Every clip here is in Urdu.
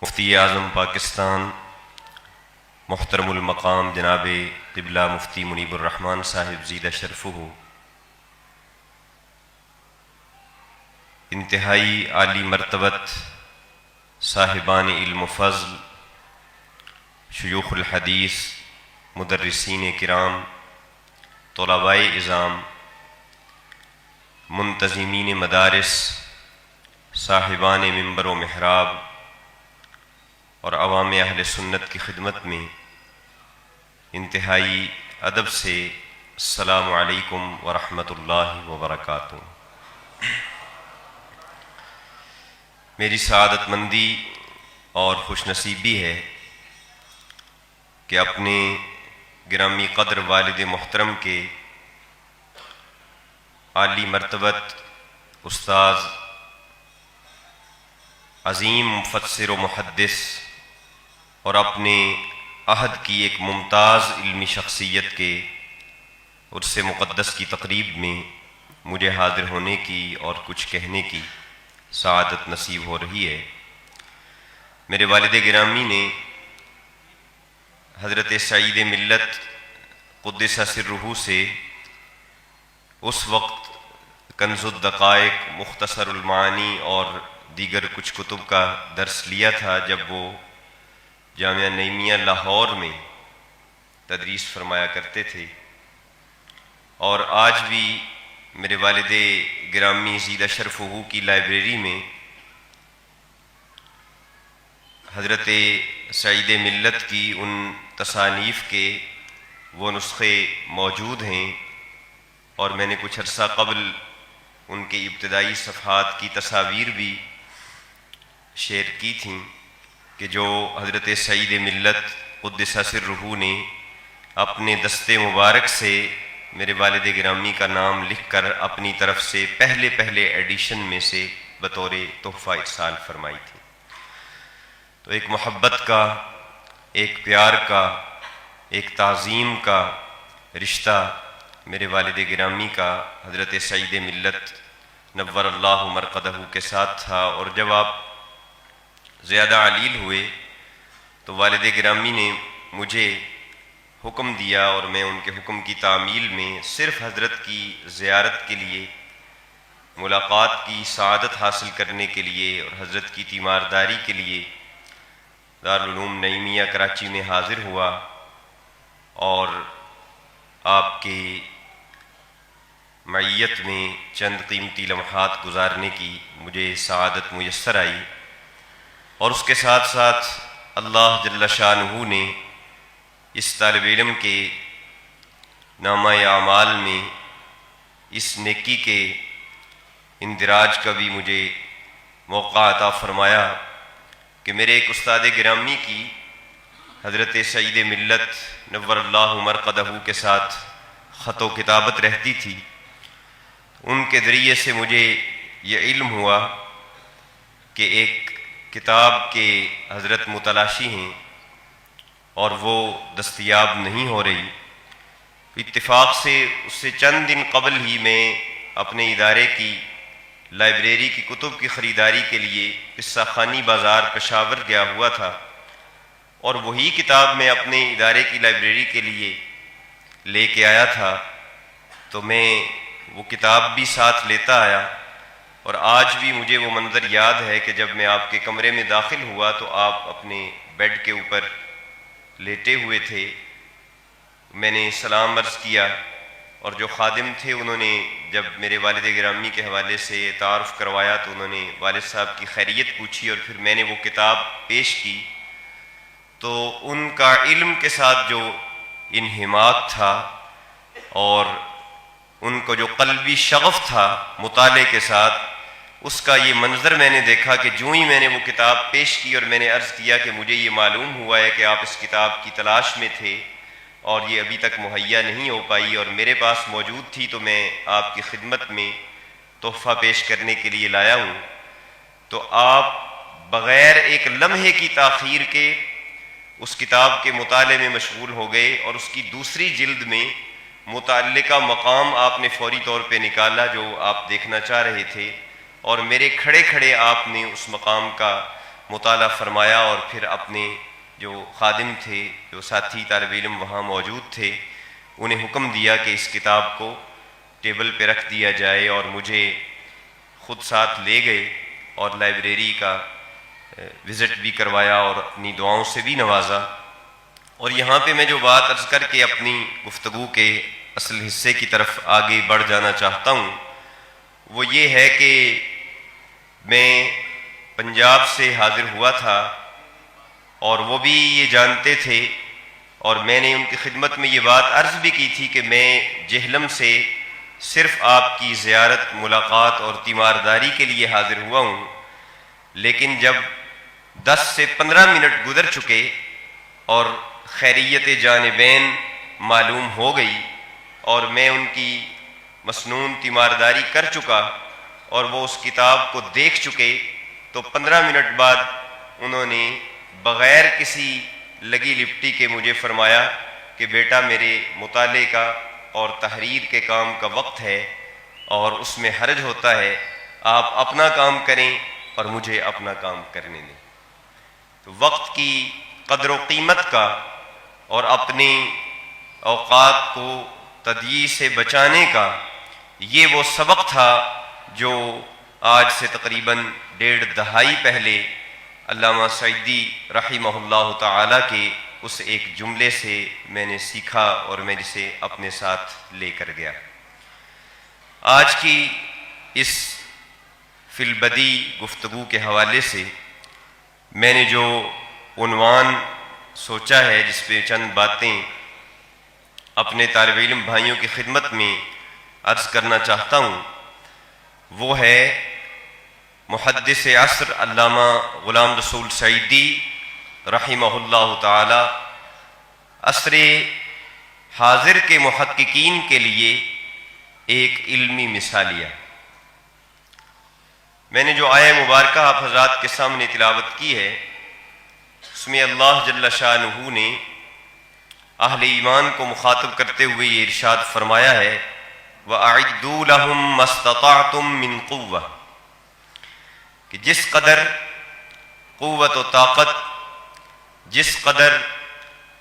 مفتی اعظم پاکستان محترم المقام جناب قبلہ مفتی منیب الرحمن صاحب زیدہ شرفہ انتہائی عالی مرتبت صاحبان علم و فضل، شیوخ الحدیث، مدرسین کرام، طلباء اعظام، منتظمین مدارس، صاحبان منبر و محراب اور عوام اہل سنت کی خدمت میں انتہائی ادب سے السلام علیکم ورحمۃ اللہ وبرکاتہ۔ میری سعادت مندی اور خوش نصیبی ہے کہ اپنے گرامی قدر والد محترم کے عالی مرتبت استاذ، عظیم مفسر و محدث اور اپنے عہد کی ایک ممتاز علمی شخصیت کے عرس مقدس کی تقریب میں مجھے حاضر ہونے کی اور کچھ کہنے کی سعادت نصیب ہو رہی ہے۔ میرے والد گرامی نے حضرت سعید ملت قدس سرہ سے اس وقت کنز الدقائق، مختصر المعانی اور دیگر کچھ کتب کا درس لیا تھا جب وہ جامعہ نعیمیہ لاہور میں تدریس فرمایا کرتے تھے، اور آج بھی میرے والد گرامی زیدہ شرفہ کی لائبریری میں حضرت سعید ملت کی ان تصانیف کے وہ نسخے موجود ہیں، اور میں نے کچھ عرصہ قبل ان کے ابتدائی صفحات کی تصاویر بھی شیئر کی تھیں کہ جو حضرت سعید ملت قدس سرہ نے اپنے دست مبارک سے میرے والد گرامی کا نام لکھ کر اپنی طرف سے پہلے ایڈیشن میں سے بطور تحفہ ارسال فرمائی تھی۔ تو ایک محبت کا، ایک پیار کا، ایک تعظیم کا رشتہ میرے والد گرامی کا حضرت سعید ملت نور اللہ مرقدہ کے ساتھ تھا، اور جب آپ زیادہ علیل ہوئے تو والد گرامی نے مجھے حکم دیا، اور میں ان کے حکم کی تعمیل میں صرف حضرت کی زیارت کے لیے، ملاقات کی سعادت حاصل کرنے کے لیے اور حضرت کی تیمارداری کے لیے دارالعلوم نعیمیہ کراچی میں حاضر ہوا، اور آپ کے معیت میں چند قیمتی لمحات گزارنے کی مجھے سعادت میسر آئی، اور اس کے ساتھ ساتھ اللہ جل شانہ نے اس طالب علم کے نامہ اعمال میں اس نیکی کے اندراج کا بھی مجھے موقع عطا فرمایا کہ میرے ایک استاد گرامی کی حضرت سعید ملت نور اللہ مرقدہ کے ساتھ خط و کتابت رہتی تھی۔ ان کے ذریعے سے مجھے یہ علم ہوا کہ ایک کتاب کے حضرت متلاشی ہیں اور وہ دستیاب نہیں ہو رہی۔ اتفاق سے اس سے چند دن قبل ہی میں اپنے ادارے کی لائبریری کی کتب کی خریداری کے لیے قصہ خانی بازار پشاور گیا ہوا تھا، اور وہی کتاب میں اپنے ادارے کی لائبریری کے لیے لے کے آیا تھا، تو میں وہ کتاب بھی ساتھ لیتا آیا، اور آج بھی مجھے وہ منظر یاد ہے کہ جب میں آپ کے کمرے میں داخل ہوا تو آپ اپنے بیڈ کے اوپر لیٹے ہوئے تھے۔ میں نے سلام عرض کیا، اور جو خادم تھے انہوں نے جب میرے والد گرامی کے حوالے سے تعارف کروایا تو انہوں نے والد صاحب کی خیریت پوچھی، اور پھر میں نے وہ کتاب پیش کی، تو ان کا علم کے ساتھ جو انہماک تھا اور ان کو جو قلبی شغف تھا مطالعے کے ساتھ، اس کا یہ منظر میں نے دیکھا کہ جو ہی میں نے وہ کتاب پیش کی اور میں نے عرض کیا کہ مجھے یہ معلوم ہوا ہے کہ آپ اس کتاب کی تلاش میں تھے اور یہ ابھی تک مہیا نہیں ہو پائی، اور میرے پاس موجود تھی تو میں آپ کی خدمت میں تحفہ پیش کرنے کے لیے لایا ہوں، تو آپ بغیر ایک لمحے کی تاخیر کے اس کتاب کے مطالعے میں مشغول ہو گئے، اور اس کی دوسری جلد میں متعلقہ مقام آپ نے فوری طور پہ نکالا جو آپ دیکھنا چاہ رہے تھے، اور میرے کھڑے کھڑے آپ نے اس مقام کا مطالعہ فرمایا اور پھر اپنے جو خادم تھے، جو ساتھی طالب علم وہاں موجود تھے، انہیں حکم دیا کہ اس کتاب کو ٹیبل پہ رکھ دیا جائے، اور مجھے خود ساتھ لے گئے اور لائبریری کا وزٹ بھی کروایا اور اپنی دعاؤں سے بھی نوازا۔ اور یہاں پہ میں جو بات عرض کر کے اپنی گفتگو کے اصل حصے کی طرف آگے بڑھ جانا چاہتا ہوں، وہ یہ ہے کہ میں پنجاب سے حاضر ہوا تھا، اور وہ بھی یہ جانتے تھے، اور میں نے ان کی خدمت میں یہ بات عرض بھی کی تھی کہ میں جہلم سے صرف آپ کی زیارت، ملاقات اور تیمارداری کے لیے حاضر ہوا ہوں، لیکن جب 10 سے 15 منٹ گزر چکے اور خیریت جانبین معلوم ہو گئی اور میں ان کی مسنون تیمارداری کر چکا اور وہ اس کتاب کو دیکھ چکے، تو 15 منٹ بعد انہوں نے بغیر کسی لگی لپٹی کے مجھے فرمایا کہ بیٹا، میرے مطالعے کا اور تحریر کے کام کا وقت ہے اور اس میں حرج ہوتا ہے، آپ اپنا کام کریں اور مجھے اپنا کام کرنے دیں۔ تو وقت کی قدر و قیمت کا اور اپنے اوقات کو تضییع سے بچانے کا یہ وہ سبق تھا جو آج سے تقریباً 1.5 دہائی پہلے علامہ سعدی رحمہ اللہ تعالیٰ کے اس ایک جملے سے میں نے سیکھا اور میں جسے اپنے ساتھ لے کر گیا۔ آج کی اس فی البدی گفتگو کے حوالے سے میں نے جو عنوان سوچا ہے، جس پہ چند باتیں اپنے طالب علم بھائیوں کی خدمت میں عرض کرنا چاہتا ہوں، وہ ہے محدث عصر علامہ غلام رسول سعیدی رحمہ اللہ تعالی عصر حاضر کے محققین کے لیے ایک علمی مثالیہ۔ میں نے جو آیہ مبارکہ آپ حضرات کے سامنے تلاوت کی ہے، اس میں اللہ جل شانہ نے اہل ایمان کو مخاطب کرتے ہوئے یہ ارشاد فرمایا ہے، وَأَعِدُّوا لَهُم مَّا اسْتَطَعْتُم مِّن قُوَّةٍ، کہ جس قدر قوت و طاقت، جس قدر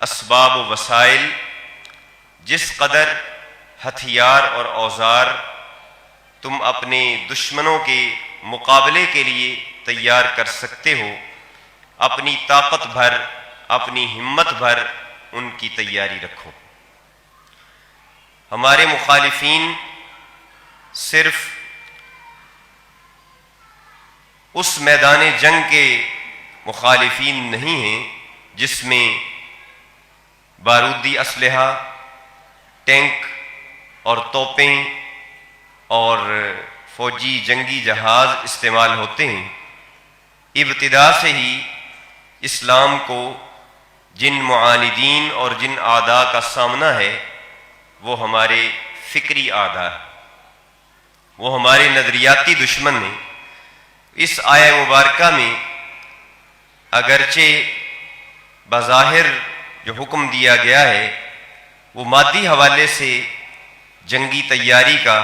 اسباب و وسائل، جس قدر ہتھیار اور اوزار تم اپنے دشمنوں کے مقابلے کے لیے تیار کر سکتے ہو، اپنی طاقت بھر، اپنی ہمت بھر ان کی تیاری رکھو۔ ہمارے مخالفین صرف اس میدان جنگ کے مخالفین نہیں ہیں جس میں بارودی اسلحہ، ٹینک اور توپیں اور فوجی جنگی جہاز استعمال ہوتے ہیں۔ ابتدا سے ہی اسلام کو جن معاندین اور جن اعداء کا سامنا ہے وہ ہمارے فکری اعداء ہیں، وہ ہمارے نظریاتی دشمن ہیں۔ اس آیہ مبارکہ میں اگرچہ بظاہر جو حکم دیا گیا ہے وہ مادی حوالے سے جنگی تیاری کا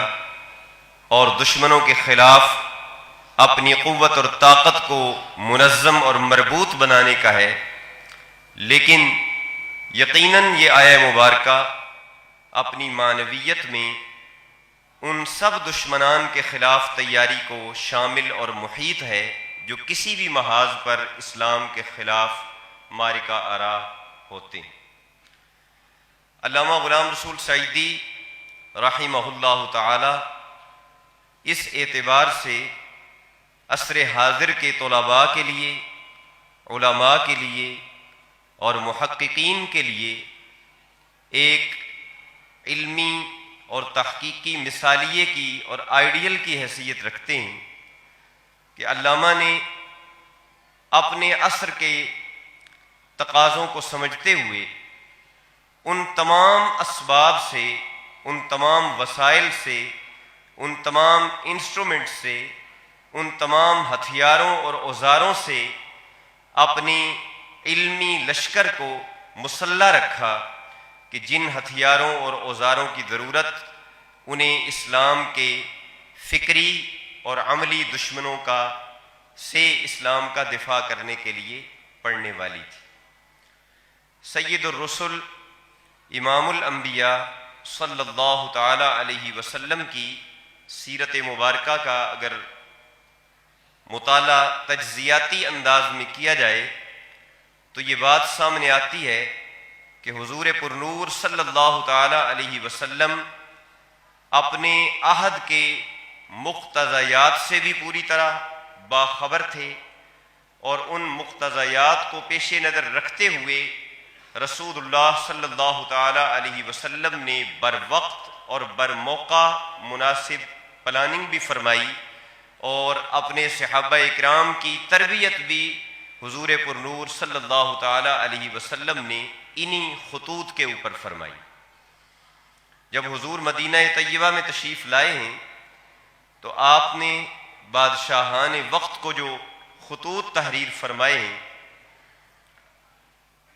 اور دشمنوں کے خلاف اپنی قوت اور طاقت کو منظم اور مربوط بنانے کا ہے، لیکن یقیناً یہ آیہ مبارکہ اپنی معنویت میں ان سب دشمنان کے خلاف تیاری کو شامل اور محیط ہے جو کسی بھی محاذ پر اسلام کے خلاف معرکہ آرا ہوتے ہیں۔ علامہ غلام رسول سعیدی رحمہ اللہ تعالی اس اعتبار سے عصر حاضر کے طلباء کے لیے، علماء کے لیے اور محققین کے لیے ایک علمی اور تحقیقی مثالیے کی اور آئیڈیل کی حیثیت رکھتے ہیں کہ علامہ نے اپنے عصر کے تقاضوں کو سمجھتے ہوئے ان تمام اسباب سے، ان تمام وسائل سے، ان تمام انسٹرومنٹ سے، ان تمام ہتھیاروں اور اوزاروں سے اپنی علمی لشکر کو مسلح رکھا کہ جن ہتھیاروں اور اوزاروں کی ضرورت انہیں اسلام کے فکری اور عملی دشمنوں کا سے اسلام کا دفاع کرنے کے لیے پڑھنے والی تھی۔ سید الرسل امام الانبیاء صلی اللہ تعالی علیہ وسلم کی سیرت مبارکہ کا اگر مطالعہ تجزیاتی انداز میں کیا جائے تو یہ بات سامنے آتی ہے کہ حضور پرنور صلی اللہ تعالی علیہ وسلم اپنے عہد کے مقتضیات سے بھی پوری طرح باخبر تھے، اور ان مقتضیات کو پیش نظر رکھتے ہوئے رسول اللہ صلی اللہ تعالی علیہ وسلم نے بر وقت اور بر موقع مناسب پلاننگ بھی فرمائی، اور اپنے صحابہ اکرام کی تربیت بھی حضور پرنور صلی اللہ تعالی علیہ وسلم نے انہی خطوط کے اوپر فرمائی۔ جب حضور مدینہ طیبہ میں تشریف لائے ہیں تو آپ نے بادشاہان وقت کو جو خطوط تحریر فرمائے ہیں،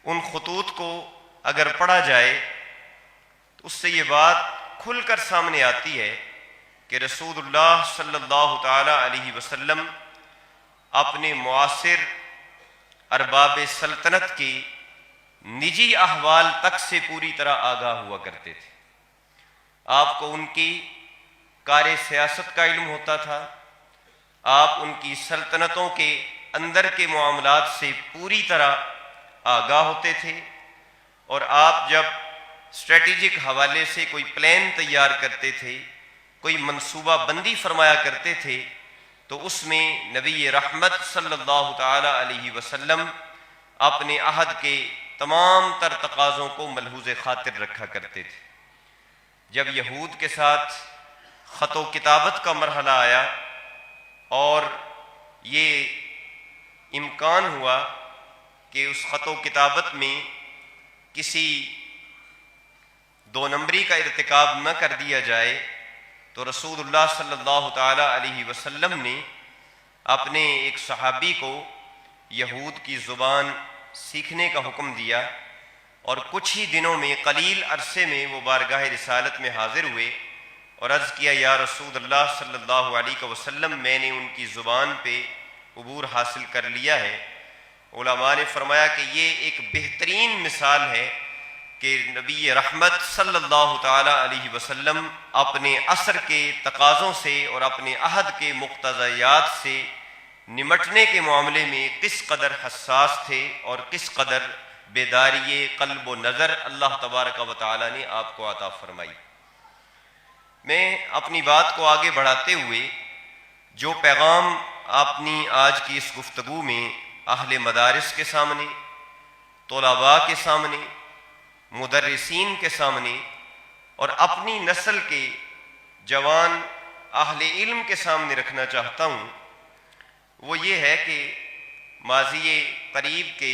ان خطوط کو اگر پڑھا جائے تو اس سے یہ بات کھل کر سامنے آتی ہے کہ رسول اللہ صلی اللہ تعالی علیہ وسلم اپنے معاصر ارباب سلطنت کے نجی احوال تک سے پوری طرح آگاہ ہوا کرتے تھے۔ آپ کو ان کی کار سیاست کا علم ہوتا تھا، آپ ان کی سلطنتوں کے اندر کے معاملات سے پوری طرح آگاہ ہوتے تھے، اور آپ جب اسٹریٹجک حوالے سے کوئی پلان تیار کرتے تھے، کوئی منصوبہ بندی فرمایا کرتے تھے، تو اس میں نبی رحمت صلی اللہ تعالی علیہ وسلم اپنے عہد کے تمام تر تقاضوں کو ملحوظ خاطر رکھا کرتے تھے۔ جب یہود کے ساتھ خط و کتابت کا مرحلہ آیا اور یہ امکان ہوا کہ اس خط و کتابت میں کسی دو نمبری کا ارتکاب نہ کر دیا جائے، تو رسول اللہ صلی اللہ تعالی علیہ وسلم نے اپنے ایک صحابی کو یہود کی زبان سیکھنے کا حکم دیا، اور کچھ ہی دنوں میں قلیل عرصے میں وہ بارگاہ رسالت میں حاضر ہوئے اور عرض کیا، یا رسول اللہ صلی اللہ علیہ وسلم، میں نے ان کی زبان پہ عبور حاصل کر لیا ہے۔ علماء نے فرمایا کہ یہ ایک بہترین مثال ہے کہ نبی رحمت صلی اللہ تعالی علیہ وسلم اپنے عصر کے تقاضوں سے اور اپنے عہد کے مقتضیات سے نمٹنے کے معاملے میں کس قدر حساس تھے اور کس قدر بیداری قلب و نظر اللہ تبارک و تعالی نے آپ کو عطا فرمائی۔ میں اپنی بات کو آگے بڑھاتے ہوئے جو پیغام اپنی آج کی اس گفتگو میں اہل مدارس کے سامنے، طلباء کے سامنے، مدرسین کے سامنے اور اپنی نسل کے جوان اہل علم کے سامنے رکھنا چاہتا ہوں، وہ یہ ہے کہ ماضی قریب کے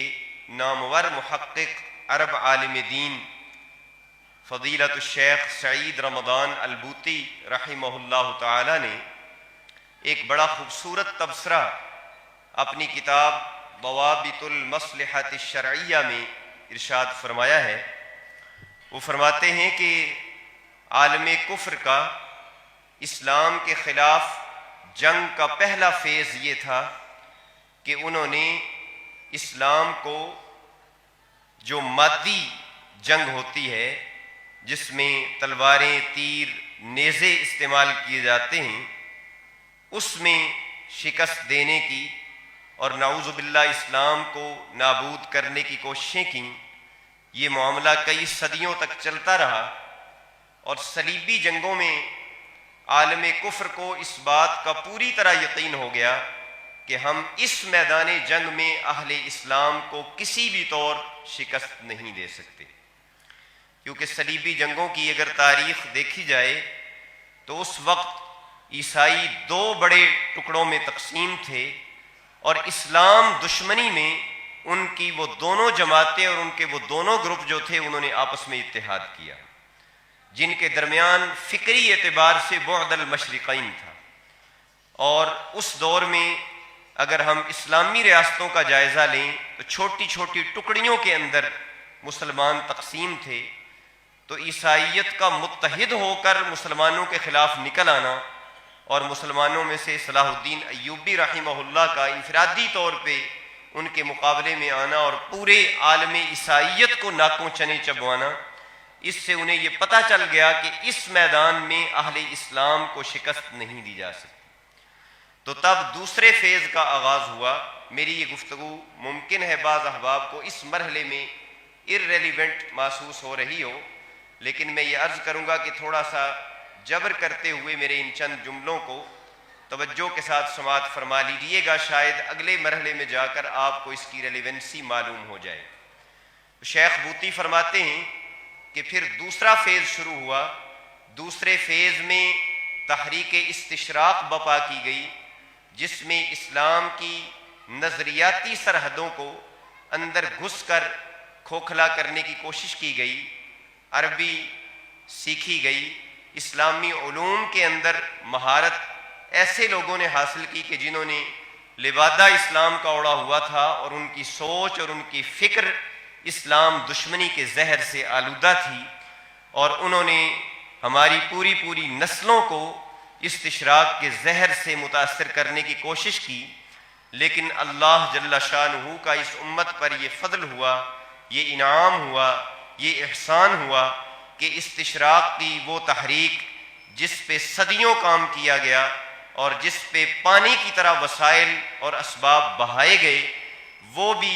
نامور محقق عرب عالم دین فضیلت الشیخ سعید رمضان البوطی رحمہ اللہ تعالی نے ایک بڑا خوبصورت تبصرہ اپنی کتاب ضوابط المصلحۃ الشرعیہ میں ارشاد فرمایا ہے۔ وہ فرماتے ہیں کہ عالم کفر کا اسلام کے خلاف جنگ کا پہلا فیز یہ تھا کہ انہوں نے اسلام کو جو مادی جنگ ہوتی ہے جس میں تلواریں، تیر، نیزے استعمال کیے جاتے ہیں، اس میں شکست دینے کی اور نعوذ باللہ اسلام کو نابود کرنے کی کوششیں کیں۔ یہ معاملہ کئی صدیوں تک چلتا رہا، اور صلیبی جنگوں میں عالم کفر کو اس بات کا پوری طرح یقین ہو گیا کہ ہم اس میدان جنگ میں اہل اسلام کو کسی بھی طور شکست نہیں دے سکتے، کیونکہ صلیبی جنگوں کی اگر تاریخ دیکھی جائے تو اس وقت عیسائی دو بڑے ٹکڑوں میں تقسیم تھے، اور اسلام دشمنی میں ان کی وہ دونوں جماعتیں اور ان کے وہ دونوں گروپ جو تھے انہوں نے آپس میں اتحاد کیا، جن کے درمیان فکری اعتبار سے بعد المشرقین تھا۔ اور اس دور میں اگر ہم اسلامی ریاستوں کا جائزہ لیں تو چھوٹی چھوٹی ٹکڑیوں کے اندر مسلمان تقسیم تھے، تو عیسائیت کا متحد ہو کر مسلمانوں کے خلاف نکل آنا اور مسلمانوں میں سے صلاح الدین ایوبی رحمہ اللہ کا انفرادی طور پہ ان کے مقابلے میں آنا اور پورے عالم عیسائیت کو ناکوں چنے چبوانا، اس سے انہیں یہ پتہ چل گیا کہ اس میدان میں اہل اسلام کو شکست نہیں دی جا سکتی۔ تو تب دوسرے فیز کا آغاز ہوا۔ میری یہ گفتگو ممکن ہے بعض احباب کو اس مرحلے میں irrelevant محسوس ہو رہی ہو، لیکن میں یہ عرض کروں گا کہ تھوڑا سا جبر کرتے ہوئے میرے ان چند جملوں کو توجہ کے ساتھ سماعت فرما لیجیے گا، شاید اگلے مرحلے میں جا کر آپ کو اس کی ریلیونسی معلوم ہو جائے۔ شیخ بوطی فرماتے ہیں کہ پھر دوسرا فیز شروع ہوا۔ دوسرے فیز میں تحریک استشراق بپا کی گئی، جس میں اسلام کی نظریاتی سرحدوں کو اندر گھس کر کھوکھلا کرنے کی کوشش کی گئی، عربی سیکھی گئی، اسلامی علوم کے اندر مہارت ایسے لوگوں نے حاصل کی کہ جنہوں نے لبادہ اسلام کا اوڑا ہوا تھا اور ان کی سوچ اور ان کی فکر اسلام دشمنی کے زہر سے آلودہ تھی، اور انہوں نے ہماری پوری نسلوں کو استشراق کے زہر سے متاثر کرنے کی کوشش کی۔ لیکن اللہ جل شانہ کا اس امت پر یہ فضل ہوا، یہ انعام ہوا، یہ احسان ہوا کہ استشراق کی وہ تحریک جس پہ صدیوں کام کیا گیا اور جس پہ پانی کی طرح وسائل اور اسباب بہائے گئے، وہ بھی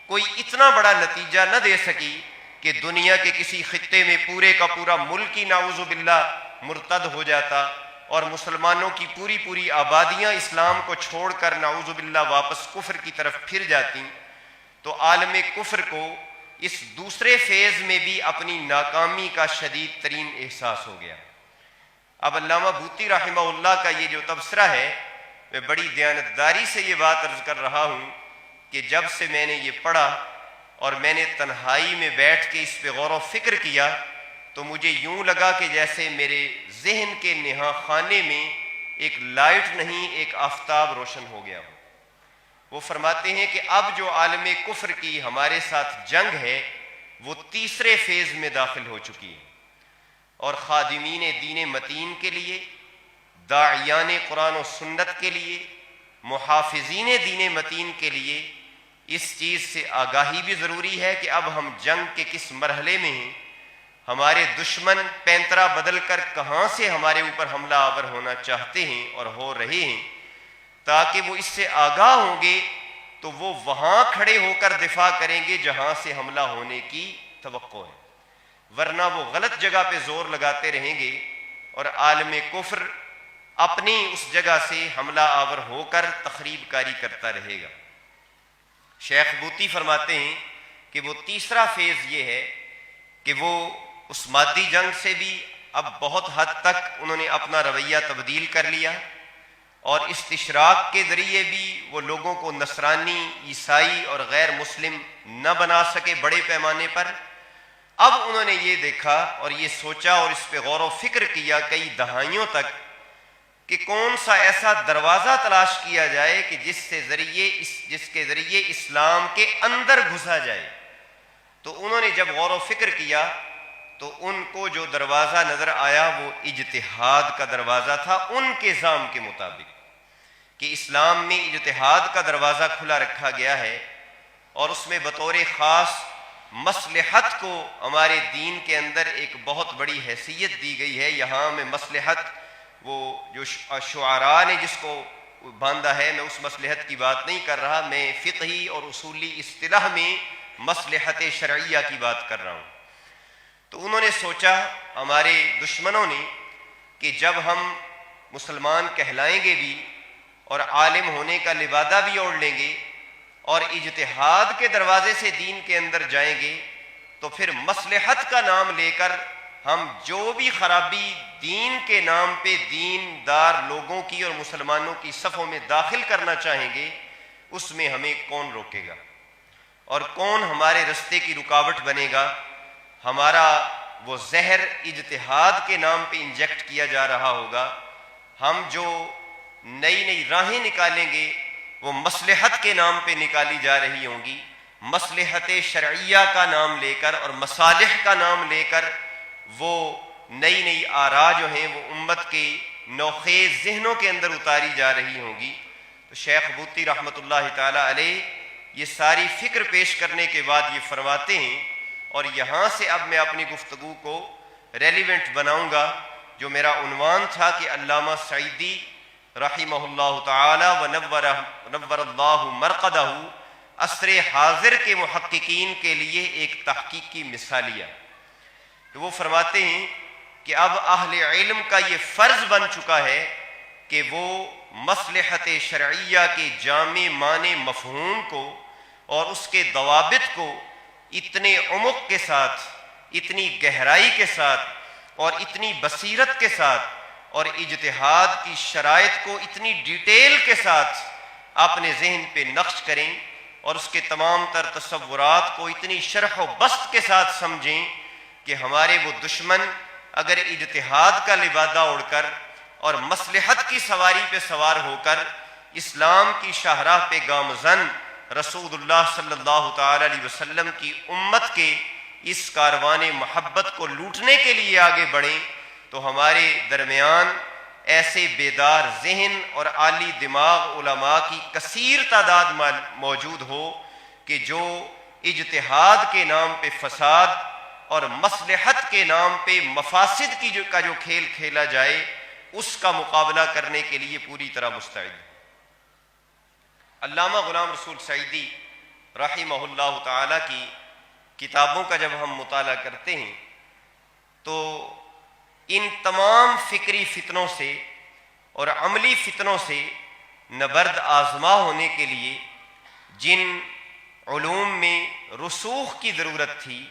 کوئی اتنا بڑا نتیجہ نہ دے سکی کہ دنیا کے کسی خطے میں پورے کا پورا ملک ہی نعوذ باللہ مرتد ہو جاتا اور مسلمانوں کی پوری آبادیاں اسلام کو چھوڑ کر نعوذ باللہ واپس کفر کی طرف پھر جاتی۔ تو عالم کفر کو اس دوسرے فیز میں بھی اپنی ناکامی کا شدید ترین احساس ہو گیا۔ اب علامہ بوطی رحمہ اللہ کا یہ جو تبصرہ ہے، میں بڑی دیانتداری سے یہ بات عرض کر رہا ہوں کہ جب سے میں نے یہ پڑھا اور میں نے تنہائی میں بیٹھ کے اس پہ غور و فکر کیا تو مجھے یوں لگا کہ جیسے میرے ذہن کے نہا خانے میں ایک لائٹ نہیں، ایک آفتاب روشن ہو گیا ہو۔ وہ فرماتے ہیں کہ اب جو عالم کفر کی ہمارے ساتھ جنگ ہے وہ تیسرے فیز میں داخل ہو چکی ہے، اور خادمین دین متین کے لیے، داعیان قرآن و سنت کے لیے، محافظین دین متین کے لیے اس چیز سے آگاہی بھی ضروری ہے کہ اب ہم جنگ کے کس مرحلے میں ہیں، ہمارے دشمن پینترا بدل کر کہاں سے ہمارے اوپر حملہ آور ہونا چاہتے ہیں اور ہو رہے ہیں، تاکہ وہ اس سے آگاہ ہوں گے تو وہ وہاں کھڑے ہو کر دفاع کریں گے جہاں سے حملہ ہونے کی توقع ہے، ورنہ وہ غلط جگہ پہ زور لگاتے رہیں گے اور عالم کفر اپنی اس جگہ سے حملہ آور ہو کر تخریب کاری کرتا رہے گا۔ شیخ بوطی فرماتے ہیں کہ وہ تیسرا فیز یہ ہے کہ وہ اس مادی جنگ سے بھی اب بہت حد تک انہوں نے اپنا رویہ تبدیل کر لیا، اور استشراق کے ذریعے بھی وہ لوگوں کو نصرانی، عیسائی اور غیر مسلم نہ بنا سکے بڑے پیمانے پر۔ اب انہوں نے یہ دیکھا اور یہ سوچا اور اس پہ غور و فکر کیا کئی دہائیوں تک کہ کون سا ایسا دروازہ تلاش کیا جائے کہ جس کے ذریعے اسلام کے اندر گھسا جائے۔ تو انہوں نے جب غور و فکر کیا تو ان کو جو دروازہ نظر آیا وہ اجتہاد کا دروازہ تھا، ان کے ظام کے مطابق کہ اسلام میں اجتہاد کا دروازہ کھلا رکھا گیا ہے، اور اس میں بطور خاص مصلحت کو ہمارے دین کے اندر ایک بہت بڑی حیثیت دی گئی ہے۔ یہاں میں مصلحت، وہ جو شعراء نے جس کو باندھا ہے، میں اس مصلحت کی بات نہیں کر رہا، میں فقہی اور اصولی اصطلاح میں مصلحت شرعیہ کی بات کر رہا ہوں۔ تو انہوں نے سوچا ہمارے دشمنوں نے کہ جب ہم مسلمان کہلائیں گے بھی اور عالم ہونے کا لبادہ بھی اوڑھ لیں گے اور اجتہاد کے دروازے سے دین کے اندر جائیں گے، تو پھر مصلحت کا نام لے کر ہم جو بھی خرابی دین کے نام پہ دین دار لوگوں کی اور مسلمانوں کی صفوں میں داخل کرنا چاہیں گے، اس میں ہمیں کون روکے گا اور کون ہمارے رستے کی رکاوٹ بنے گا؟ ہمارا وہ زہر اجتہاد کے نام پہ انجیکٹ کیا جا رہا ہوگا، ہم جو نئی راہیں نکالیں گے وہ مصلحت کے نام پہ نکالی جا رہی ہوں گی، مصلحت شرعیہ کا نام لے کر اور مصالح کا نام لے کر وہ نئی آراء جو ہیں وہ امت کے نوخیز ذہنوں کے اندر اتاری جا رہی ہوں گی۔ تو شیخ بوطی رحمۃ اللہ تعالی علیہ یہ ساری فکر پیش کرنے کے بعد یہ فرماتے ہیں، اور یہاں سے اب میں اپنی گفتگو کو ریلیونٹ بناؤں گا، جو میرا عنوان تھا کہ علامہ سعیدی رحمہ اللہ تعالی ونور اللہ مرقدہ عصر حاضر کے محققین کے لیے ایک تحقیقی مثالیہ۔ تو وہ فرماتے ہیں کہ اب اہل علم کا یہ فرض بن چکا ہے کہ وہ مصلحت شرعیہ کے جامع معنی مفہوم کو اور اس کے ضوابط کو اتنے عمق کے ساتھ، اتنی گہرائی کے ساتھ اور اتنی بصیرت کے ساتھ اور اجتہاد کی شرائط کو اتنی ڈیٹیل کے ساتھ اپنے ذہن پہ نقش کریں اور اس کے تمام تر تصورات کو اتنی شرح و بسط کے ساتھ سمجھیں کہ ہمارے وہ دشمن اگر اجتہاد کا لبادہ اڑ کر اور مصلحت کی سواری پہ سوار ہو کر اسلام کی شاہراہ پہ گامزن رسول اللہ صلی اللہ تعالی علیہ وسلم کی امت کے اس کاروان محبت کو لوٹنے کے لیے آگے بڑھیں، تو ہمارے درمیان ایسے بیدار ذہن اور عالی دماغ علماء کی کثیر تعداد موجود ہو کہ جو اجتہاد کے نام پہ فساد اور مصلحت کے نام پہ مفاسد کا جو کھیل کھیلا جائے اس کا مقابلہ کرنے کے لیے پوری طرح مستعد ہے۔ علامہ غلام رسول سعیدی رحمہ اللہ تعالی کی کتابوں کا جب ہم مطالعہ کرتے ہیں تو ان تمام فکری فتنوں سے اور عملی فتنوں سے نبرد آزما ہونے کے لیے جن علوم میں رسوخ کی ضرورت تھی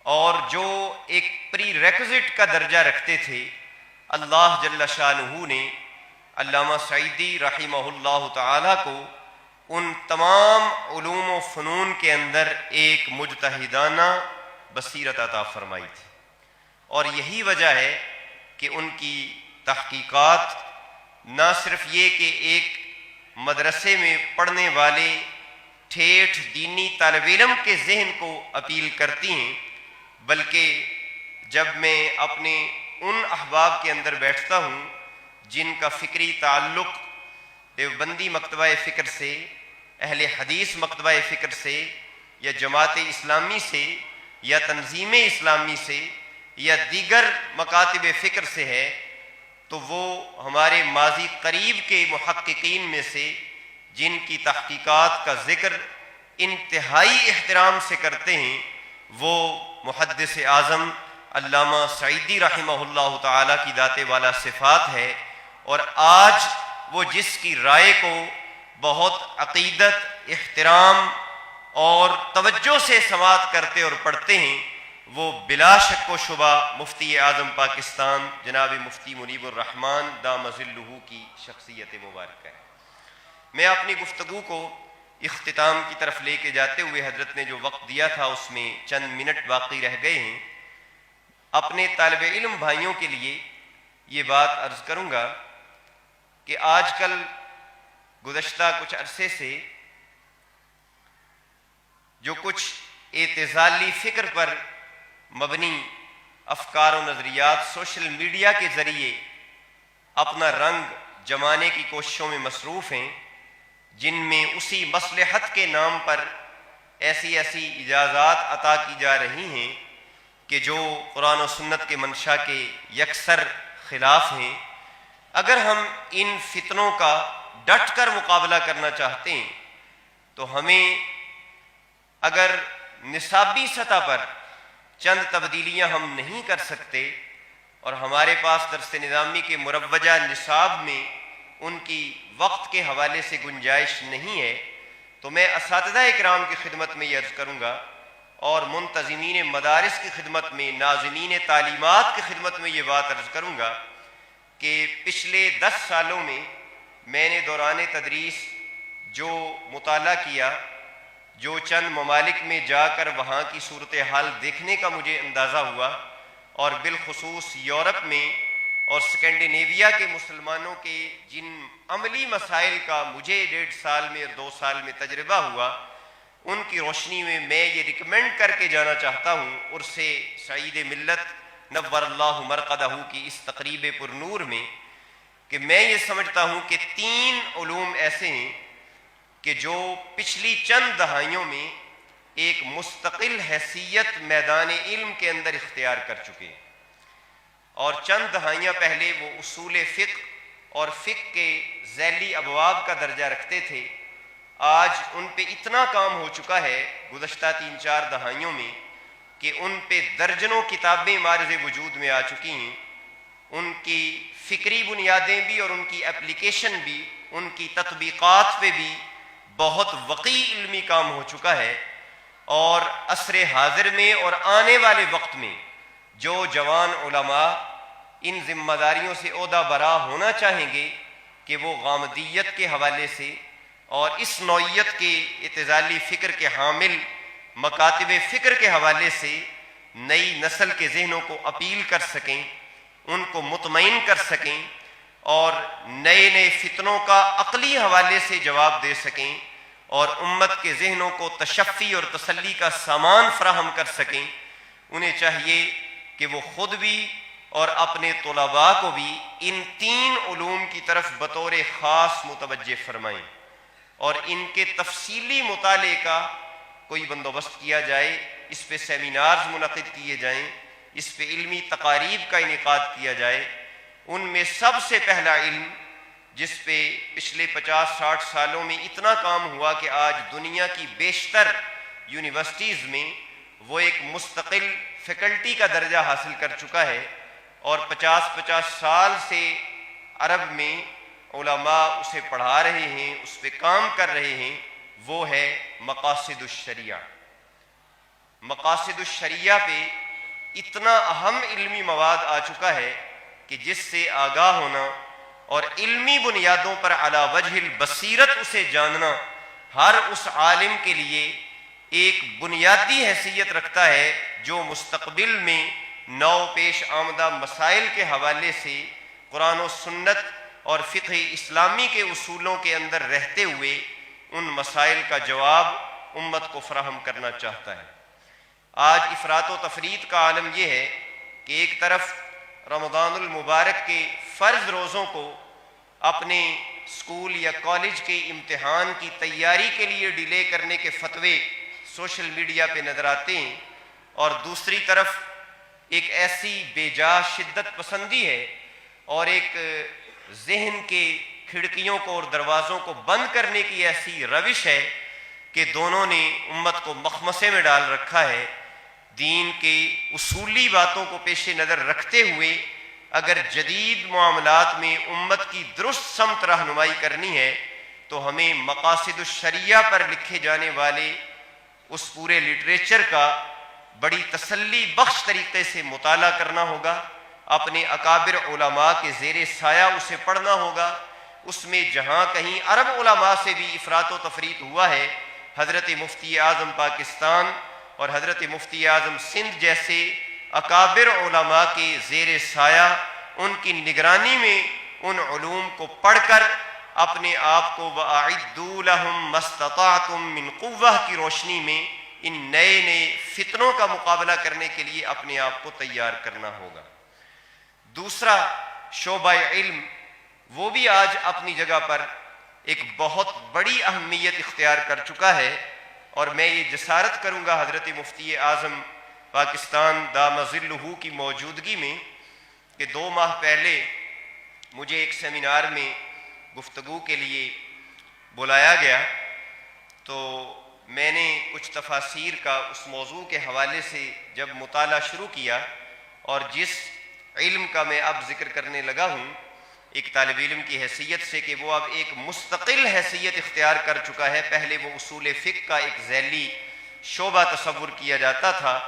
اور جو ایک پری ریکوزٹ کا درجہ رکھتے تھے، اللہ جل شانہ نے علامہ سعیدی رحمہ اللہ تعالی کو ان تمام علوم و فنون کے اندر ایک مجتہدانہ بصیرت عطا فرمائی تھی، اور یہی وجہ ہے کہ ان کی تحقیقات نہ صرف یہ کہ ایک مدرسے میں پڑھنے والے ٹھیٹھ دینی طالب علم کے ذہن کو اپیل کرتی ہیں، بلکہ جب میں اپنے ان احباب کے اندر بیٹھتا ہوں جن کا فکری تعلق دیوبندی مکتبہ فکر سے، اہل حدیث مکتبہ فکر سے، یا جماعت اسلامی سے، یا تنظیم اسلامی سے، یا دیگر مکاتب فکر سے ہے، تو وہ ہمارے ماضی قریب کے محققین میں سے جن کی تحقیقات کا ذکر انتہائی احترام سے کرتے ہیں وہ محدث اعظم علامہ سعیدی رحمہ اللہ تعالی کی ذات والا صفات ہے، اور آج وہ جس کی رائے کو بہت عقیدت، احترام اور توجہ سے سماعت کرتے اور پڑھتے ہیں، وہ بلا شک و شبہ مفتی اعظم پاکستان جناب مفتی منیب الرحمن دام ظلہ کی شخصیت مبارکہ ہے۔ میں اپنی گفتگو کو اختتام کی طرف لے کے جاتے ہوئے حضرت نے جو وقت دیا تھا اس میں چند منٹ باقی رہ گئے ہیں، اپنے طالب علم بھائیوں کے لیے یہ بات عرض کروں گا کہ آج کل گزشتہ کچھ عرصے سے جو کچھ اعتزالی فکر پر مبنی افکار و نظریات سوشل میڈیا کے ذریعے اپنا رنگ جمانے کی کوششوں میں مصروف ہیں، جن میں اسی مصلحت کے نام پر ایسی اجازات عطا کی جا رہی ہیں کہ جو قرآن و سنت کے منشا کے یکسر خلاف ہیں۔ اگر ہم ان فتنوں کا ڈٹ کر مقابلہ کرنا چاہتے ہیں تو ہمیں اگر نصابی سطح پر چند تبدیلیاں ہم نہیں کر سکتے اور ہمارے پاس درس نظامی کے مروجہ نصاب میں ان کی وقت کے حوالے سے گنجائش نہیں ہے، تو میں اساتذہ اکرام کی خدمت میں یہ عرض کروں گا اور منتظمین مدارس کی خدمت میں، ناظمین تعلیمات کی خدمت میں یہ بات عرض کروں گا کہ پچھلے 10 سالوں میں نے دوران تدریس جو مطالعہ کیا، جو چند ممالک میں جا کر وہاں کی صورتحال دیکھنے کا مجھے اندازہ ہوا، اور بالخصوص یورپ میں اور اسکینڈینیویا کے مسلمانوں کے جن عملی مسائل کا مجھے 1.5 سال میں اور 2 سال میں تجربہ ہوا، ان کی روشنی میں میں یہ ریکمینڈ کر کے جانا چاہتا ہوں عرس سعید ملت نور اللہ مرقدہ کی اس تقریب پر نور میں کہ میں یہ سمجھتا ہوں کہ 3 علوم ایسے ہیں کہ جو پچھلی چند دہائیوں میں ایک مستقل حیثیت میدان علم کے اندر اختیار کر چکے، اور چند دہائیاں پہلے وہ اصول فقہ اور فقہ کے ذیلی ابواب کا درجہ رکھتے تھے۔ آج ان پہ اتنا کام ہو چکا ہے گزشتہ 3-4 دہائیوں میں کہ ان پہ درجنوں کتابیں معرض وجود میں آ چکی ہیں۔ ان کی فکری بنیادیں بھی اور ان کی اپلیکیشن بھی، ان کی تطبیقات پہ بھی بہت وقیع علمی کام ہو چکا ہے، اور عصر حاضر میں اور آنے والے وقت میں جو جوان علماء ان ذمہ داریوں سے عہدہ برا ہونا چاہیں گے کہ وہ غامدیت کے حوالے سے اور اس نوعیت کے اعتزالی فکر کے حامل مکاتب فکر کے حوالے سے نئی نسل کے ذہنوں کو اپیل کر سکیں، ان کو مطمئن کر سکیں، اور نئے نئے فتنوں کا عقلی حوالے سے جواب دے سکیں، اور امت کے ذہنوں کو تشفی اور تسلی کا سامان فراہم کر سکیں، انہیں چاہیے کہ وہ خود بھی اور اپنے طلباء کو بھی ان 3 علوم کی طرف بطور خاص متوجہ فرمائیں، اور ان کے تفصیلی مطالعے کا کوئی بندوبست کیا جائے، اس پہ سیمینارز منعقد کیے جائیں، اس پہ علمی تقاریب کا انعقاد کیا جائے۔ ان میں سب سے پہلا علم جس پہ پچھلے 50-60 سالوں میں اتنا کام ہوا کہ آج دنیا کی بیشتر یونیورسٹیز میں وہ ایک مستقل فیکلٹی کا درجہ حاصل کر چکا ہے، اور 50 سال سے عرب میں علماء اسے پڑھا رہے ہیں، اس پہ کام کر رہے ہیں، وہ ہے مقاصد الشریعہ۔ مقاصد الشریعہ پہ اتنا اہم علمی مواد آ چکا ہے کہ جس سے آگاہ ہونا اور علمی بنیادوں پر علی وجہ البصیرت اسے جاننا ہر اس عالم کے لیے ایک بنیادی حیثیت رکھتا ہے جو مستقبل میں نو پیش آمدہ مسائل کے حوالے سے قرآن و سنت اور فقہ اسلامی کے اصولوں کے اندر رہتے ہوئے ان مسائل کا جواب امت کو فراہم کرنا چاہتا ہے۔ آج افراط و تفریط کا عالم یہ ہے کہ ایک طرف رمضان المبارک کے فرض روزوں کو اپنے اسکول یا کالج کے امتحان کی تیاری کے لیے ڈیلے کرنے کے فتوے سوشل میڈیا پہ نظر آتے ہیں، اور دوسری طرف ایک ایسی بے جا شدت پسندی ہے اور ایک ذہن کے کھڑکیوں کو اور دروازوں کو بند کرنے کی ایسی روش ہے کہ دونوں نے امت کو مخمصے میں ڈال رکھا ہے۔ دین کے اصولی باتوں کو پیش نظر رکھتے ہوئے اگر جدید معاملات میں امت کی درست سمت رہنمائی کرنی ہے تو ہمیں مقاصد الشریعہ پر لکھے جانے والے اس پورے لٹریچر کا بڑی تسلی بخش طریقے سے مطالعہ کرنا ہوگا، اپنے اکابر علماء کے زیر سایہ اسے پڑھنا ہوگا۔ اس میں جہاں کہیں عرب علماء سے بھی افراط و تفریط ہوا ہے، حضرت مفتی اعظم پاکستان اور حضرت مفتی اعظم سندھ جیسے اکابر علماء کے زیر سایہ ان کی نگرانی میں ان علوم کو پڑھ کر اپنے آپ کو وَأَعِدُّوا لَهُم مَّا اسْتَطَعْتُم مِّن قُوَّةٍ کی روشنی میں ان نئے نئے فتنوں کا مقابلہ کرنے کے لیے اپنے آپ کو تیار کرنا ہوگا۔ دوسرا شعبہ علم وہ بھی آج اپنی جگہ پر ایک بہت بڑی اہمیت اختیار کر چکا ہے، اور میں یہ جسارت کروں گا حضرت مفتی اعظم پاکستان دام ظلہ کی موجودگی میں کہ 2 ماہ پہلے مجھے ایک سیمینار میں گفتگو کے لیے بلایا گیا، تو میں نے کچھ تفاسیر کا اس موضوع کے حوالے سے جب مطالعہ شروع کیا، اور جس علم کا میں اب ذکر کرنے لگا ہوں ایک طالب علم کی حیثیت سے کہ وہ اب ایک مستقل حیثیت اختیار کر چکا ہے، پہلے وہ اصول فقہ کا ایک ذیلی شعبہ تصور کیا جاتا تھا،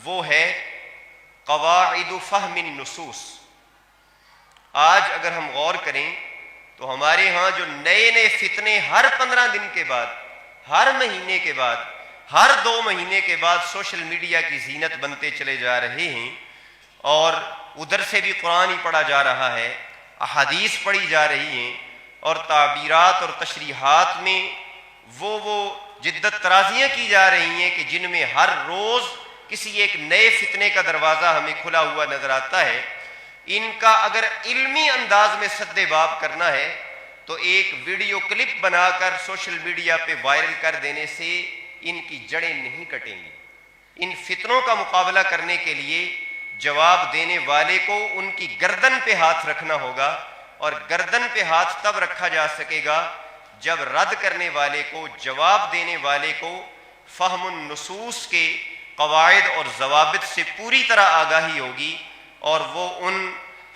وہ ہے قواعد فہم النصوص۔ آج اگر ہم غور کریں تو ہمارے ہاں جو نئے نئے فتنے ہر 15 دن کے بعد، ہر مہینے کے بعد، ہر 2 مہینے کے بعد سوشل میڈیا کی زینت بنتے چلے جا رہے ہیں، اور ادھر سے بھی قرآن ہی پڑھا جا رہا ہے، احادیث پڑھی جا رہی ہیں، اور تعبیرات اور تشریحات میں وہ جدت ترازیاں کی جا رہی ہیں کہ جن میں ہر روز کسی ایک نئے فتنے کا دروازہ ہمیں کھلا ہوا نظر آتا ہے۔ ان کا اگر علمی انداز میں سد باب کرنا ہے تو ایک ویڈیو کلپ بنا کر سوشل میڈیا پہ وائرل کر دینے سے ان کی جڑیں نہیں کٹیں گی۔ ان فتنوں کا مقابلہ کرنے کے لیے جواب دینے والے کو ان کی گردن پہ ہاتھ رکھنا ہوگا، اور گردن پہ ہاتھ تب رکھا جا سکے گا جب رد کرنے والے کو، جواب دینے والے کو فہم النصوص کے قواعد اور ضوابط سے پوری طرح آگاہی ہوگی، اور وہ ان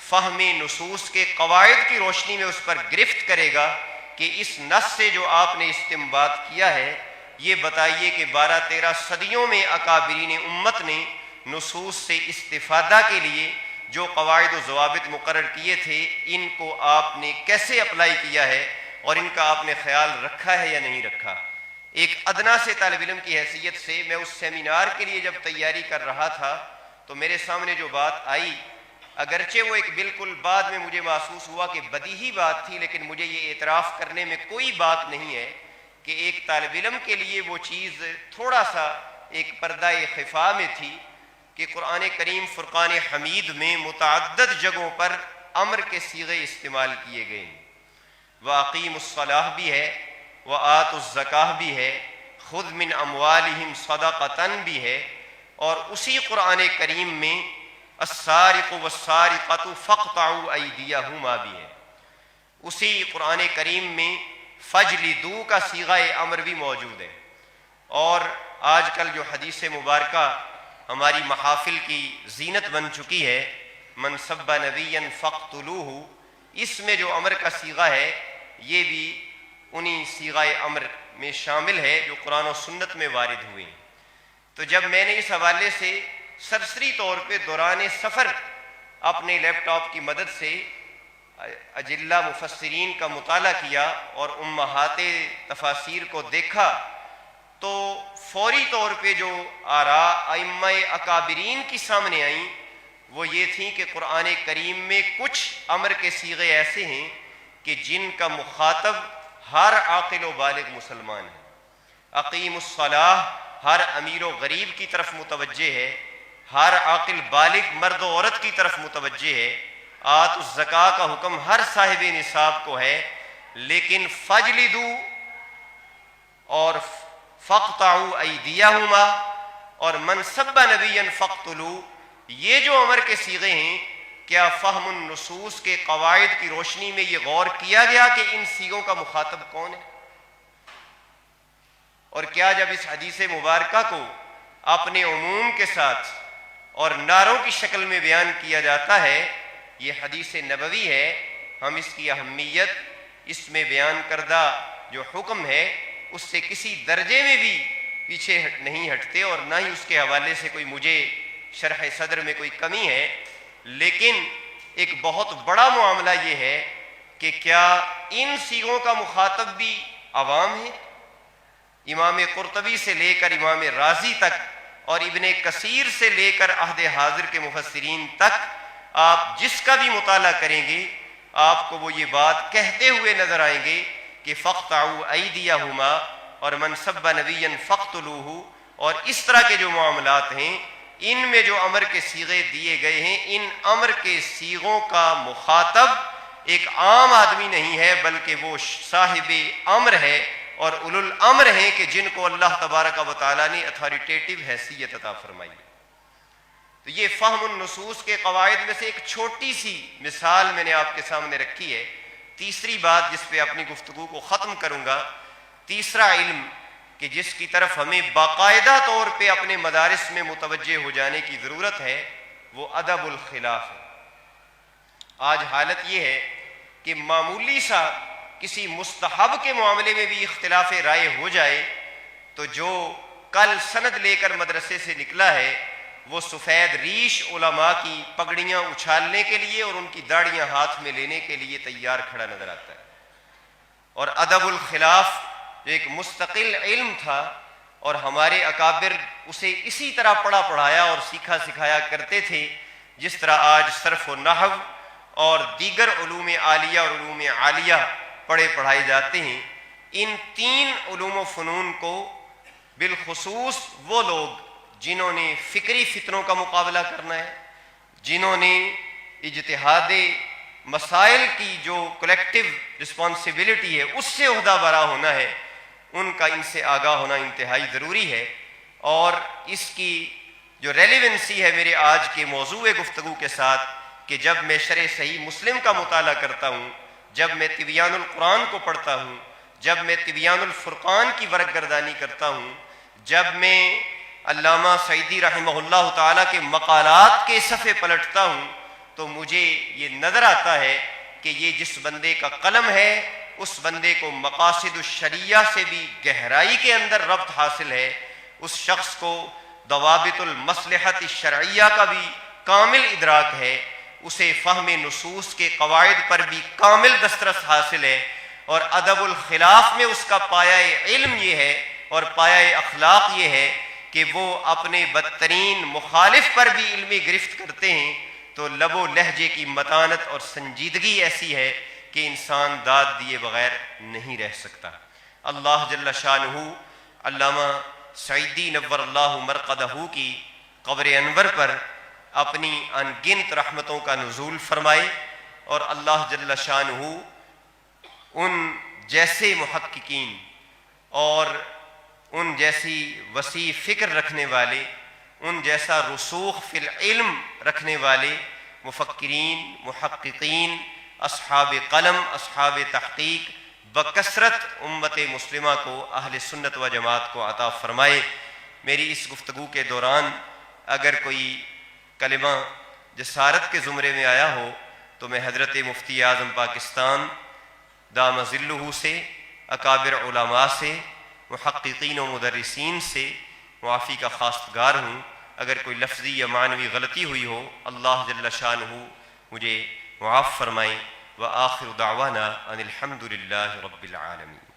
فہم نصوص کے قواعد کی روشنی میں اس پر گرفت کرے گا کہ اس نص سے جو آپ نے استنباط کیا ہے، یہ بتائیے کہ 12-13 صدیوں میں اکابرین امت نے نصوص سے استفادہ کے لیے جو قواعد و ضوابط مقرر کیے تھے، ان کو آپ نے کیسے اپلائی کیا ہے اور ان کا آپ نے خیال رکھا ہے یا نہیں رکھا۔ ایک ادنا سے طالب علم کی حیثیت سے میں اس سیمینار کے لیے جب تیاری کر رہا تھا تو میرے سامنے جو بات آئی، اگرچہ وہ ایک بالکل بعد میں مجھے محسوس ہوا کہ بدیہی بات تھی، لیکن مجھے یہ اعتراف کرنے میں کوئی بات نہیں ہے کہ ایک طالب علم کے لیے وہ چیز تھوڑا سا ایک پردہ خفا میں تھی کہ قرآن کریم فرقان حمید میں متعدد جگہوں پر امر کے صیغے استعمال کیے گئے ہیں۔ وَأَقِیمُوا الصَّلَاةَ بھی ہے، وَآتُوا الزَّکَاةَ بھی ہے، خُذْ مِنْ أَمْوَالِهِمْ صَدَقَةً بھی ہے، اور اسی قرآن کریم میں السارق والسارقة فاقطعوا أيديهما بھی ہے۔ اسی قرآن کریم میں فجلدوا کا صیغہ امر بھی موجود ہے۔ اور آج کل جو حدیث مبارکہ ہماری محافل کی زینت بن چکی ہے، من سب نبیا فاقتلوہ، اس میں جو امر کا صیغہ ہے یہ بھی انہی صیغہ امر میں شامل ہے جو قرآن و سنت میں وارد ہوئے ہیں۔ تو جب میں نے اس حوالے سے سرسری طور پہ دوران سفر اپنے لیپ ٹاپ کی مدد سے اجلہ مفسرین کا مطالعہ کیا اور امہات تفاسیر کو دیکھا، تو فوری طور پہ جو آراء ائمہ اکابرین کی سامنے آئیں وہ یہ تھیں کہ قرآن کریم میں کچھ امر کے صیغے ایسے ہیں کہ جن کا مخاطب ہر عاقل و بالغ مسلمان ہے۔ اقیم الصلاۃ ہر امیر و غریب کی طرف متوجہ ہے، ہر عاقل بالغ مرد و عورت کی طرف متوجہ ہے۔ آت الزکاۃ کا حکم ہر صاحب نصاب کو ہے، لیکن فجلدوا اور فاقطعوا ایدیہما اور من سب نبیا فاقتلوا، یہ جو امر کے صیغے ہیں، کیا فہم النصوص کے قواعد کی روشنی میں یہ غور کیا گیا کہ ان صیغوں کا مخاطب کون ہے؟ اور کیا جب اس حدیث مبارکہ کو اپنے عموم کے ساتھ اور نعروں کی شکل میں بیان کیا جاتا ہے، یہ حدیث نبوی ہے، ہم اس کی اہمیت، اس میں بیان کردہ جو حکم ہے اس سے کسی درجے میں بھی پیچھے نہیں ہٹتے، اور نہ ہی اس کے حوالے سے کوئی مجھے شرح صدر میں کوئی کمی ہے۔ لیکن ایک بہت بڑا معاملہ یہ ہے کہ کیا ان صیغوں کا مخاطب بھی عوام ہے؟ امام قرطبی سے لے کر امام رازی تک اور ابن کثیر سے لے کر عہد حاضر کے مفسرین تک آپ جس کا بھی مطالعہ کریں گے آپ کو وہ یہ بات کہتے ہوئے نظر آئیں گے کہ فاقطعوا ایدیہما اور من سب نبیا فاقتلوہ، اور اس طرح کے جو معاملات ہیں ان میں جو امر کے صیغے دیے گئے ہیں، ان امر کے صیغوں کا مخاطب ایک عام آدمی نہیں ہے، بلکہ وہ صاحب امر ہے اور اولو الامر ہیں کہ جن کو اللہ تبارک و تعالیٰ نے اتھارٹیٹیو حیثیت عطا فرمائی۔ تو یہ فہم النصوص کے قواعد میں سے ایک چھوٹی سی مثال میں نے آپ کے سامنے رکھی ہے۔ تیسری بات جس پہ اپنی گفتگو کو ختم کروں گا، تیسرا علم کہ جس کی طرف ہمیں باقاعدہ طور پہ اپنے مدارس میں متوجہ ہو جانے کی ضرورت ہے، وہ ادب الخلاف ہے۔ آج حالت یہ ہے کہ معمولی سا کسی مستحب کے معاملے میں بھی اختلاف رائے ہو جائے تو جو کل سند لے کر مدرسے سے نکلا ہے وہ سفید ریش علماء کی پگڑیاں اچھالنے کے لیے اور ان کی داڑیاں ہاتھ میں لینے کے لیے تیار کھڑا نظر آتا ہے۔ اور ادب الخلاف جو ایک مستقل علم تھا اور ہمارے اکابر اسے اسی طرح پڑھا پڑھایا اور سیکھا سکھایا کرتے تھے جس طرح آج صرف و نحو اور دیگر علوم عالیہ اور علوم عالیہ پڑھے پڑھائے جاتے ہیں، ان تین علوم و فنون کو بالخصوص وہ لوگ جنہوں نے فکری فتنوں کا مقابلہ کرنا ہے، جنہوں نے اجتہادی مسائل کی جو کلیکٹیو رسپانسبلٹی ہے اس سے عہدہ برا ہونا ہے، ان کا ان سے آگاہ ہونا انتہائی ضروری ہے۔ اور اس کی جو ریلیونسی ہے میرے آج کے موضوع گفتگو کے ساتھ، کہ جب میں شرح صحیح مسلم کا مطالعہ کرتا ہوں، جب میں تبیان القرآن کو پڑھتا ہوں، جب میں تبیان الفرقان کی ورق گردانی کرتا ہوں، جب میں علامہ سعیدی رحمہ اللہ تعالیٰ کے مقالات کے صفحے پلٹتا ہوں، تو مجھے یہ نظر آتا ہے کہ یہ جس بندے کا قلم ہے اس بندے کو مقاصد الشریعہ سے بھی گہرائی کے اندر ربط حاصل ہے، اس شخص کو ضوابط المصلحت الشرعیہ کا بھی کامل ادراک ہے، اسے فہم نصوص کے قواعد پر بھی کامل دسترس حاصل ہے، اور ادب الخلاف میں اس کا پایہ علم یہ ہے اور پایہ اخلاق یہ ہے کہ وہ اپنے بدترین مخالف پر بھی علمی گرفت کرتے ہیں، تو لب و لہجے کی متانت اور سنجیدگی ایسی ہے کہ انسان داد دیے بغیر نہیں رہ سکتا۔ اللہ جل شانہ علامہ سعیدی نور اللہ مرقدہ کی قبر انور پر اپنی ان گنت رحمتوں کا نزول فرمائے، اور اللہ جل شانہ ان جیسے محققین اور ان جیسی وسیع فکر رکھنے والے، ان جیسا رسوخ فی العلم رکھنے والے مفکرین، محققین، اصحاب قلم، اصحاب تحقیق بکثرت امت مسلمہ کو، اہل سنت و جماعت کو عطا فرمائے۔ میری اس گفتگو کے دوران اگر کوئی کلمہ جسارت کے زمرے میں آیا ہو تو میں حضرت مفتی اعظم پاکستان دام ظلہ سے، اکابر علماء سے، محققین و مدرسین سے معافی کا خواستگار ہوں۔ اگر کوئی لفظی یا معنوی غلطی ہوئی ہو اللہ جل شانہ مجھے معاف فرمائیں۔ وآخر دعوانا ان الحمد للہ رب العالمین۔